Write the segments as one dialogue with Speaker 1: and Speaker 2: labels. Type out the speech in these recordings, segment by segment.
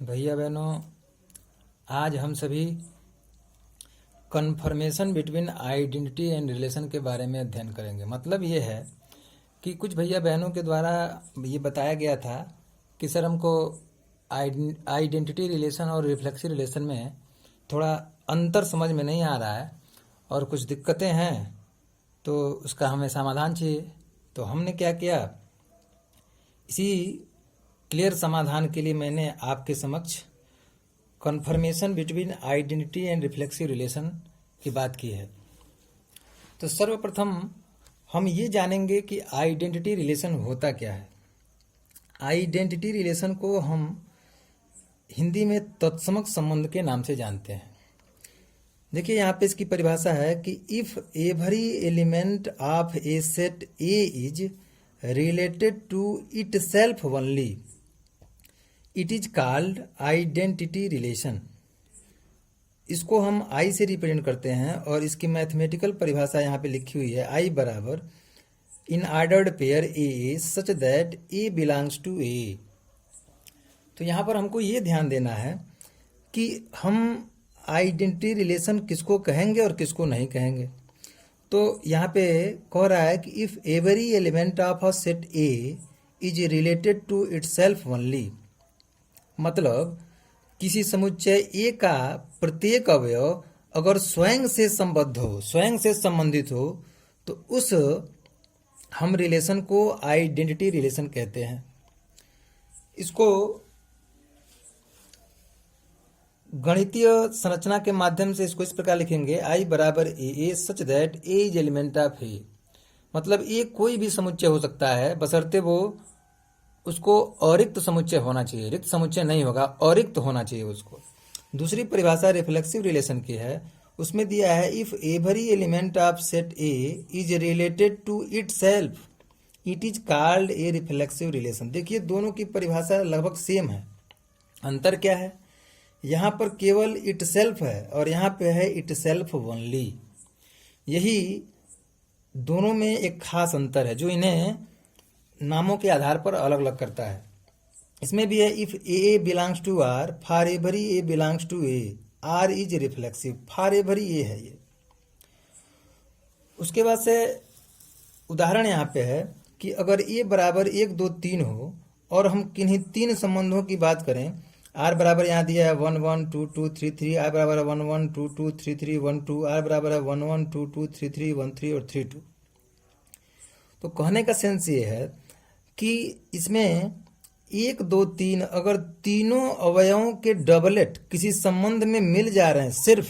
Speaker 1: भैया बहनों, आज हम सभी confirmation between identity and relation के बारे में अध्ययन करेंगे। मतलब ये है कि कुछ भैया बहनों के द्वारा ये बताया गया था कि सर हमको आइडेंटिटी रिलेशन और रिफ्लेक्सिव रिलेशन में थोड़ा अंतर समझ में नहीं आ रहा है और कुछ दिक्कतें हैं, तो उसका हमें समाधान चाहिए। तो हमने क्या किया, इसी क्लियर समाधान के लिए मैंने आपके समक्ष confirmation between identity and reflexive relation की बात की है। तो सर्वप्रथम हम ये जानेंगे कि आइडेंटिटी रिलेशन होता क्या है। आइडेंटिटी रिलेशन को हम हिंदी में तत्समक संबंध के नाम से जानते हैं। देखिए यहाँ पे इसकी परिभाषा है कि if every element of a set A is related to itself only, it is called identity relation. इसको हम आई से रिप्रेजेंट करते हैं और इसकी मैथमेटिकल परिभाषा यहाँ पे लिखी हुई है, आई बराबर in ordered pair A such that A belongs to A. तो यहाँ पर हमको ये ध्यान देना है कि हम आइडेंटिटी रिलेशन किसको कहेंगे और किसको नहीं कहेंगे। तो यहाँ पे कह रहा है कि if every element of a set A is related to itself only, मतलब किसी समुच्चय ए का प्रत्येक अवयव अगर स्वयं से संबद्ध हो, स्वयं से संबंधित हो, तो उस हम रिलेशन को आइडेंटिटी रिलेशन कहते हैं। इसको गणितीय संरचना के माध्यम से इसको इस प्रकार लिखेंगे, आई बराबर A such that A is element of A. मतलब ए कोई भी समुच्चय हो सकता है बशर्ते वो उसको अरिक्त समुच्चय होना चाहिए, रिक्त समुच्चय नहीं होगा, अरिक्त होना चाहिए उसको। दूसरी परिभाषा रिफ्लेक्सिव रिलेशन की है, उसमें दिया है if every element of set A is related to itself, it is called a reflexive relation. देखिए दोनों की परिभाषा लगभग सेम है। अंतर क्या है, यहाँ पर केवल इट सेल्फ है और यहाँ पे है इट सेल्फ ओनली। यही दोनों में एक खास अंतर है जो इन्हें नामों के आधार पर अलग अलग करता है। इसमें भी है if A belongs to R for every A belongs to A, R is reflexive, for every A है ये। उसके बाद से उदाहरण यहाँ पे है कि अगर ए बराबर 1 2 3 हो और हम किन्हीं तीन संबंधों की बात करें, आर बराबर यहाँ दिया है 1 1 2 2 3 3, आर बराबर है 1 1 2 2 3 3 1 2, आर बराबर है 1 1 2 2 3 3 1 3 और 3 2। तो कहने का सेंस ये है कि इसमें 1 2 3 अगर तीनों अवयवों के डबलेट किसी संबंध में मिल जा रहे हैं, सिर्फ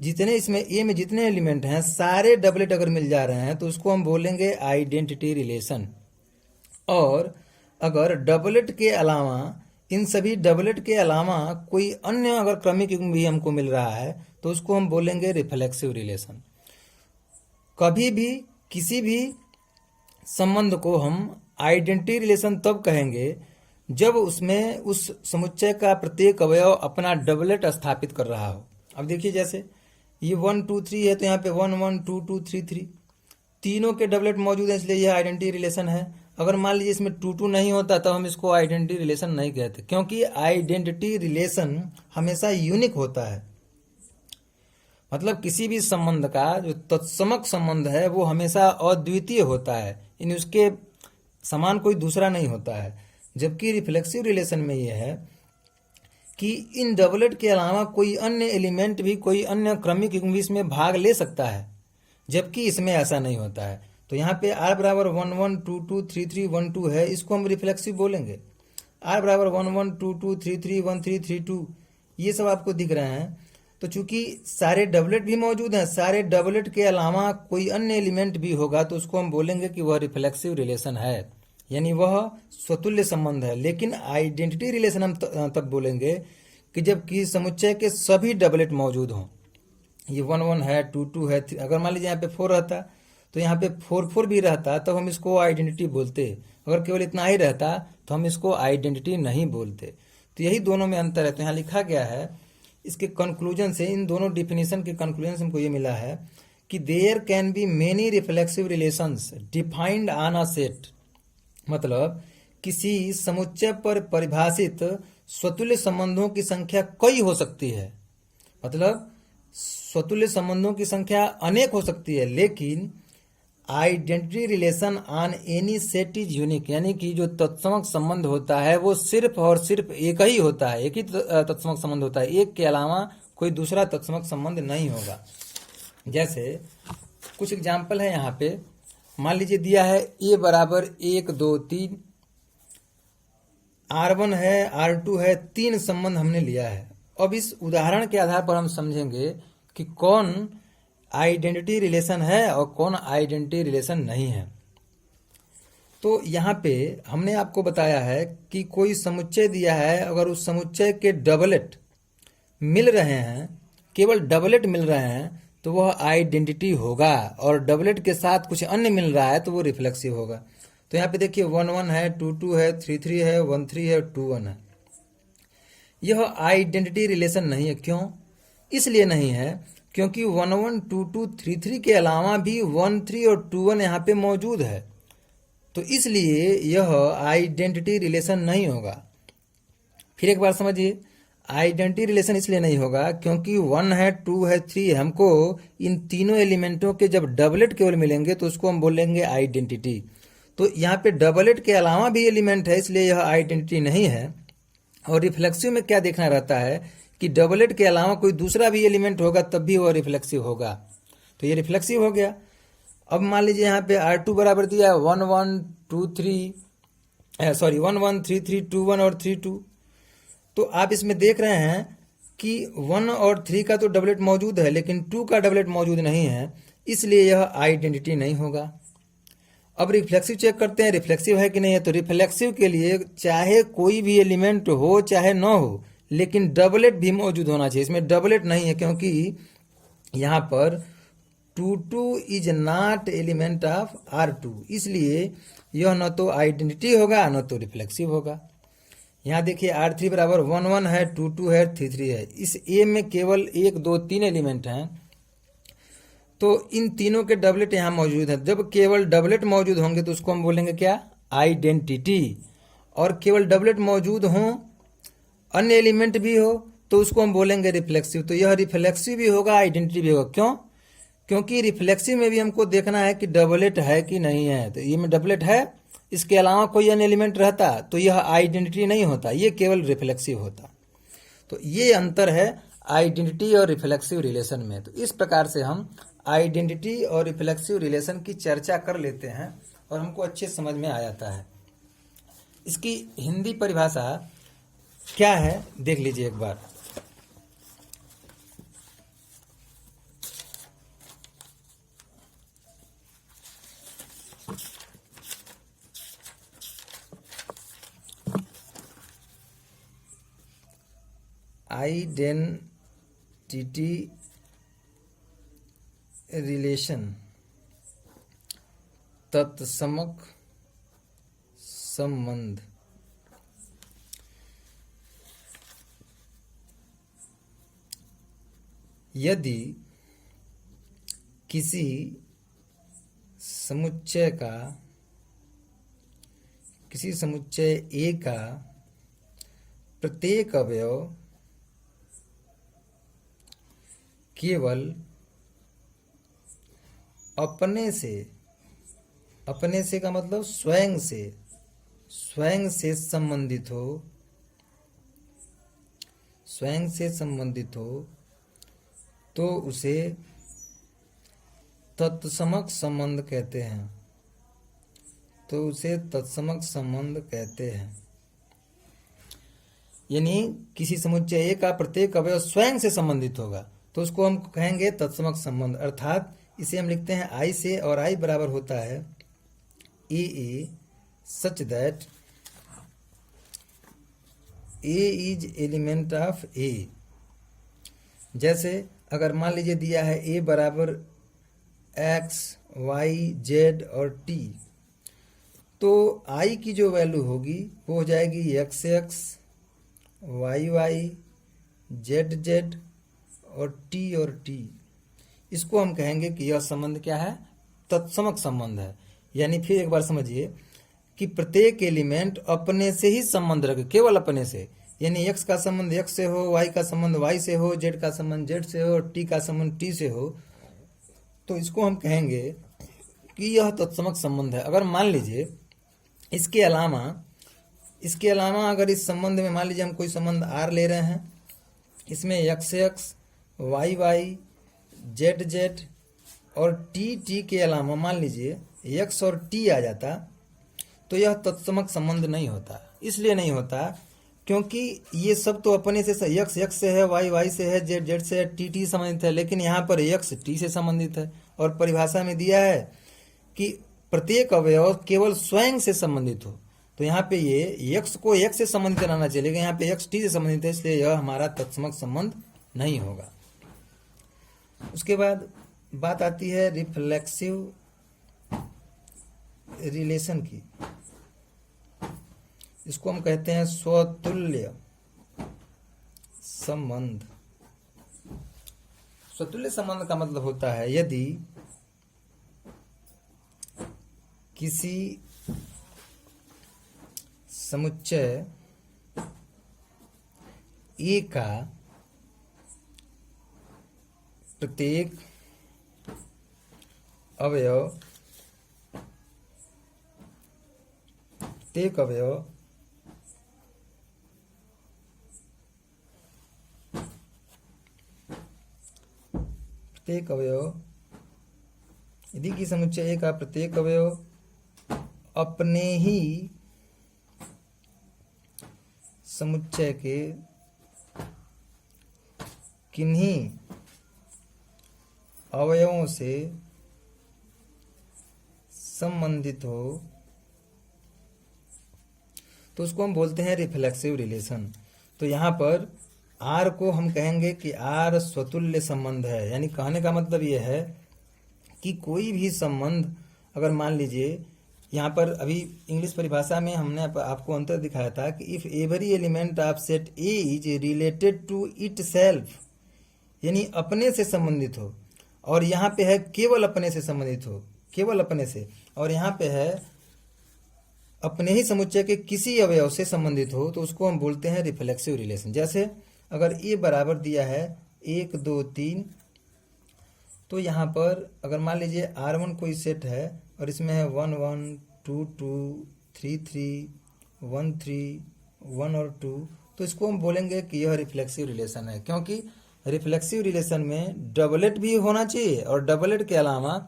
Speaker 1: जितने इसमें ए में जितने एलिमेंट हैं सारे डबलेट अगर मिल जा रहे हैं तो उसको हम बोलेंगे आइडेंटिटी रिलेशन। और अगर डबलेट के अलावा, इन सभी डबलेट के अलावा कोई अन्य अगर क्रमिक युग्म भी हमको मिल रहा है तो उसको हम बोलेंगे रिफ्लेक्सिव रिलेशन। कभी भी किसी भी संबंध को हम आइडेंटिटी रिलेशन तब कहेंगे जब उसमें उस समुच्चय का प्रत्येक अवयव अपना डबलेट स्थापित कर रहा हो। अब देखिए जैसे ये 1 2 3 है तो यहाँ पे 1 1 2 2 3 3 तीनों के डबलेट मौजूद है, इसलिए यह आइडेंटिटी रिलेशन है। अगर मान लीजिए इसमें 2 2 नहीं होता तो हम इसको आइडेंटिटी रिलेशन नहीं कहते, क्योंकि आइडेंटिटी रिलेशन हमेशा यूनिक होता है। मतलब किसी भी संबंध का जो तत्समक संबंध है वो हमेशा अद्वितीय होता है, इन उसके समान कोई दूसरा नहीं होता है। जबकि रिफ्लेक्सिव रिलेशन में यह है कि इन डबलेट के अलावा कोई अन्य एलिमेंट भी, कोई अन्य क्रमिक युग्म भी इसमें भाग ले सकता है, जबकि इसमें ऐसा नहीं होता है। तो यहाँ पे आर बराबर 1 1 2 2 3 3 1 2 है, इसको हम रिफ्लेक्सिव बोलेंगे। आर बराबर 1 1 2 2 3 3 1 3 3 2, ये सब आपको दिख रहे हैं। तो चूंकि सारे डबलेट भी मौजूद हैं, सारे डबलेट के अलावा कोई अन्य एलिमेंट भी होगा तो उसको हम बोलेंगे कि वह रिफ्लेक्सिव रिलेशन है, यानी वह स्वतुल्य संबंध है। लेकिन आइडेंटिटी रिलेशन हम तब बोलेंगे कि जब किसी समुच्चय के सभी डबलेट मौजूद हों। ये 1 1 है, 2 2 है, अगर मान लीजिए यहाँ पे 4 रहता तो यहाँ पे 4 4 भी रहता तो हम इसको आइडेंटिटी बोलते। अगर केवल इतना ही रहता तो हम इसको आइडेंटिटी नहीं बोलते। तो यही दोनों में अंतर है। तो यहाँ लिखा गया है, इसके कंक्लूजन से, इन दोनों डिफिनेशन के कंक्लूजन से हमको ये मिला है कि there can be many reflexive relations defined on a set. मतलब किसी समुच्चय पर परिभाषित स्वतुल्य संबंधों की संख्या कई हो सकती है। मतलब स्वतुल्य संबंधों की संख्या अनेक हो सकती है, लेकिन identity relation on any set is unique, यानी कि जो तत्समक संबंध होता है वो सिर्फ और सिर्फ एक ही होता है, एक ही तत्समक संबंध होता है, एक के अलावा कोई दूसरा तत्समक संबंध नहीं होगा। जैसे कुछ एग्जाम्पल है यहाँ पे, मान लीजिए दिया है ए बराबर 1 2 3, R1 है, R2 है, 3 संबंध हमने लिया है। अब इस उदाहरण के आधार पर हम समझेंगे कि कौन आइडेंटिटी रिलेशन है और कौन आइडेंटिटी रिलेशन नहीं है। तो यहाँ पे हमने आपको बताया है कि कोई समुच्चय दिया है, अगर उस समुच्चय के डबलेट मिल रहे हैं, केवल डबलेट मिल रहे हैं, तो वह आइडेंटिटी होगा, और डबलेट के साथ कुछ अन्य मिल रहा है तो वो रिफ्लेक्सिव होगा। तो यहाँ पे देखिए 1 1 है, 2 2 है, 3 3 है, 1 3 है, 2 1 है। यह आइडेंटिटी रिलेशन नहीं है। क्यों? इसलिए नहीं है क्योंकि 1 1 2 2 3 3 के अलावा भी 1 3 और 2 1 यहाँ पे मौजूद है, तो इसलिए यह आइडेंटिटी रिलेशन नहीं होगा। फिर एक बार समझिए, आइडेंटिटी रिलेशन इसलिए नहीं होगा क्योंकि 1 है, 2 है, 3 है, हमको इन तीनों एलिमेंटों के जब डबलेट केवल मिलेंगे तो उसको हम बोलेंगे आइडेंटिटी। तो यहाँ पे डबलेट के अलावा भी एलिमेंट है, इसलिए यह आइडेंटिटी नहीं है। और रिफ्लेक्सिव में क्या देखना रहता है कि डबलेट के अलावा कोई दूसरा भी एलिमेंट होगा तब भी वह रिफ्लेक्सिव होगा, तो ये रिफ्लेक्सिव हो गया। अब मान लीजिए यहाँ पे R2 बराबर दिया 1 1 2 3 सॉरी 1 1 3 3 2 1 और 3 2। तो आप इसमें देख रहे हैं कि 1 और 3 का तो डबलेट मौजूद है, लेकिन 2 का डबलेट मौजूद नहीं है, इसलिए यह आइडेंटिटी नहीं होगा। अब रिफ्लेक्सिव चेक करते हैं, रिफ्लेक्सिव है कि नहीं है। तो रिफ्लेक्सिव के लिए चाहे कोई भी एलिमेंट हो चाहे न हो, लेकिन डबलेट भी मौजूद होना चाहिए। इसमें डबलेट नहीं है क्योंकि यहाँ पर 2 2 is not element of R2, इसलिए यह न तो आइडेंटिटी होगा न तो रिफ्लेक्सिव होगा। यहाँ देखिए R3 बराबर 1 1 है, 2 2 है, 3 3 है। इस A में केवल 1 2 3 एलिमेंट हैं, तो इन तीनों के डबलेट यहाँ मौजूद है। जब केवल डबलेट मौजूद होंगे तो उसको हम बोलेंगे क्या? आइडेंटिटी। और केवल डबलेट मौजूद हों, अन्य एलिमेंट भी हो, तो उसको हम बोलेंगे रिफ्लेक्सिव। तो यह रिफ्लेक्सिव भी होगा, आइडेंटिटी भी होगा। क्यों? क्योंकि रिफ्लेक्सिव में भी हमको देखना है कि डबलेट है कि नहीं है। तो ये में डबलेट है, इसके अलावा कोई अन्य एलिमेंट रहता तो यह आइडेंटिटी नहीं होता, ये केवल रिफ्लेक्सिव होता। तो ये अंतर है आइडेंटिटी और रिफ्लेक्सिव रिलेशन में। तो इस प्रकार से हम आइडेंटिटी और रिफ्लेक्सिव रिलेशन की चर्चा कर लेते हैं और हमको अच्छे समझ में आ जाता है। इसकी हिंदी परिभाषा क्या है देख लीजिए एक बार। आइडेंटिटी रिलेशन तत्समक संबंध। यदि किसी समुच्चय A का प्रत्येक अवयव केवल अपने से का मतलब स्वयं से संबंधित हो तो उसे तत्समक संबंध कहते हैं। यानी किसी समुच्चय A का प्रत्येक अवयव स्वयं से संबंधित होगा तो उसको हम कहेंगे तत्समक संबंध। अर्थात इसे हम लिखते हैं I से, और I बराबर होता है AA such that A is element of A। जैसे अगर मान लीजिए दिया है A बराबर X, Y, Z और T, तो I की जो वैल्यू होगी वो हो जाएगी XX, YY, ZZ और T। इसको हम कहेंगे कि यह संबंध क्या है? तत्समक संबंध है। यानी फिर एक बार समझिए कि प्रत्येक एलिमेंट अपने से ही संबंध रखे, केवल अपने से, यानी x का संबंध x से हो, y का संबंध y से हो, z का संबंध z से हो, t का संबंध t से हो, तो इसको हम कहेंगे कि यह तत्समक संबंध है। अगर मान लीजिए इसके अलावा अगर इस संबंध में मान लीजिए हम कोई संबंध r ले रहे हैं, इसमें x x, y y, z z और t t के अलावा मान लीजिए x और t आ जाता, तो यह तत्समक संबंध नहीं होता। इसलिए नहीं होता क्योंकि ये सब तो अपने से, x x से है, y y से है, z z से है, t t संबंधित है, लेकिन यहाँ पर x t से संबंधित है। और परिभाषा में दिया है कि प्रत्येक अवयव केवल स्वयं से संबंधित हो, तो यहाँ पे ये x को x से संबंधित रहना चाहिए, लेकिन यहाँ पे x t से संबंधित है, इसलिए यह हमारा तत्समक संबंध नहीं होगा। उसके बाद बात आती है रिफ्लेक्सिव रिलेशन की। इसको हम कहते हैं स्वतुल्य संबंध। स्वतुल्य संबंध का मतलब होता है यदि किसी समुच्चय A का प्रत्येक अवयव यदि कि समुच्चय A का प्रत्येक अवयव अपने ही समुच्चय के किन्हीं अवयवों से संबंधित हो, तो उसको हम बोलते हैं रिफ्लेक्सिव रिलेशन। तो यहाँ पर R को हम कहेंगे कि R स्वतुल्य संबंध है। यानी कहने का मतलब ये है कि कोई भी संबंध, अगर मान लीजिए यहाँ पर अभी इंग्लिश परिभाषा में हमने आपको अंतर दिखाया था कि if every element of set A is related to itself, यानी अपने से संबंधित हो, और यहाँ पे है केवल अपने से संबंधित हो, केवल अपने से, और यहाँ पे है अपने ही समुच्चय के किसी अवयव से संबंधित हो, तो उसको हम बोलते हैं रिफ्लेक्सिव रिलेशन। जैसे अगर ए बराबर दिया है 1 2 3, तो यहाँ पर अगर मान लीजिए R1 कोई सेट है और इसमें है 1 1 2 2 3 3 1 3 1 और 2, तो इसको हम बोलेंगे कि यह रिफ्लेक्सिव रिलेशन है। क्योंकि रिफ्लेक्सिव रिलेशन में डबलेट भी होना चाहिए, और डबलेट के अलावा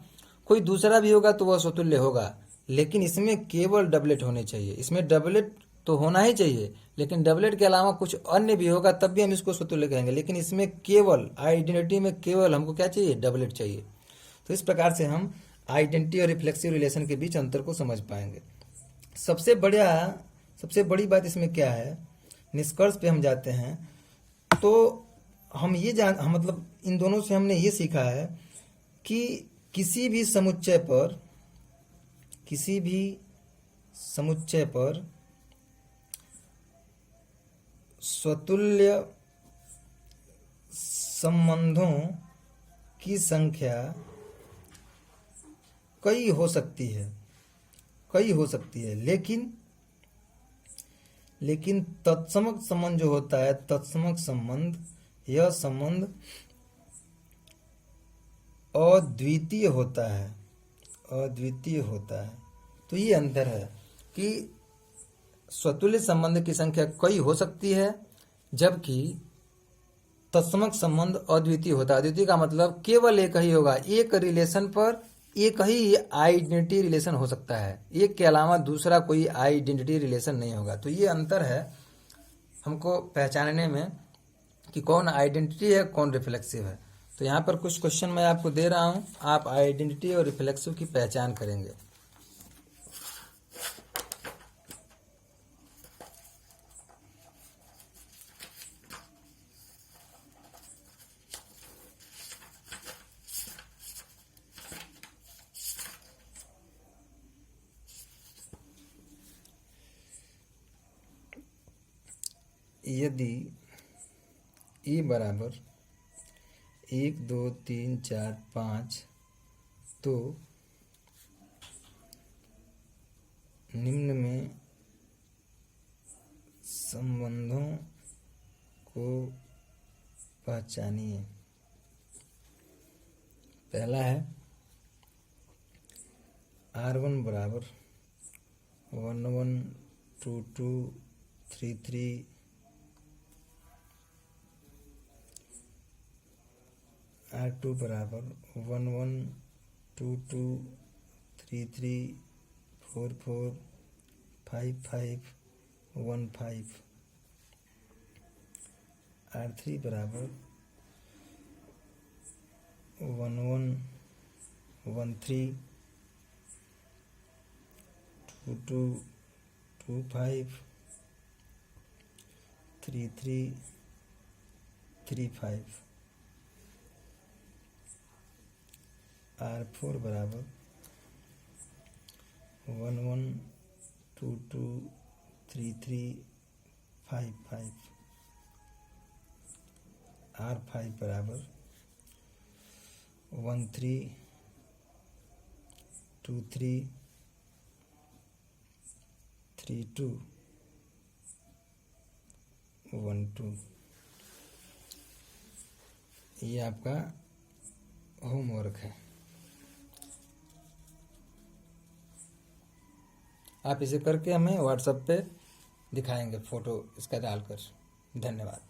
Speaker 1: कोई दूसरा भी होगा तो वह स्वतुल्य होगा, लेकिन इसमें केवल डबलेट होने चाहिए। इसमें डबलेट तो होना ही चाहिए, लेकिन डबलेट के अलावा कुछ अन्य भी होगा तब भी हम इसको स्वतुल्य कहेंगे, लेकिन इसमें केवल आइडेंटिटी में केवल हमको क्या चाहिए, डबलेट चाहिए। तो इस प्रकार से हम आइडेंटिटी और रिफ्लेक्सिव रिलेशन के बीच अंतर को समझ पाएंगे। सबसे बड़ी बात इसमें क्या है, निष्कर्ष पे हम जाते हैं तो हम मतलब इन दोनों से हमने ये सीखा है कि किसी भी समुच्चय पर स्वतुल्य संबंधों की संख्या कई हो सकती है, लेकिन तत्समक संबंध जो होता है, तत्समक संबंध, यह संबंध अद्वितीय होता है। तो ये अंतर है कि स्वतुल्य संबंध की संख्या कई हो सकती है, जबकि तत्समक संबंध अद्वितीय होता है। अद्वितीय का मतलब केवल एक ही होगा, एक रिलेशन पर एक ही आइडेंटिटी रिलेशन हो सकता है, एक के अलावा दूसरा कोई आइडेंटिटी रिलेशन नहीं होगा। तो ये अंतर है हमको पहचानने में कि कौन आइडेंटिटी है, कौन रिफ्लेक्सिव है। तो यहाँ पर कुछ क्वेश्चन मैं आपको दे रहा हूँ, आप आइडेंटिटी और रिफ्लेक्सिव की पहचान करेंगे। यदि ए बराबर 1 2 3 4 5, तो निम्न में संबंधों को पहचानिए। पहला है R1 बराबर 112233, R2 बराबर 112233445515, R3 बराबर 111322253335, R4 बराबर 11223355, R5 बराबर 13233212। ये आपका होमवर्क है। आप इसे करके हमें व्हाट्सएप पे दिखाएंगे फोटो इसका डालकर। धन्यवाद।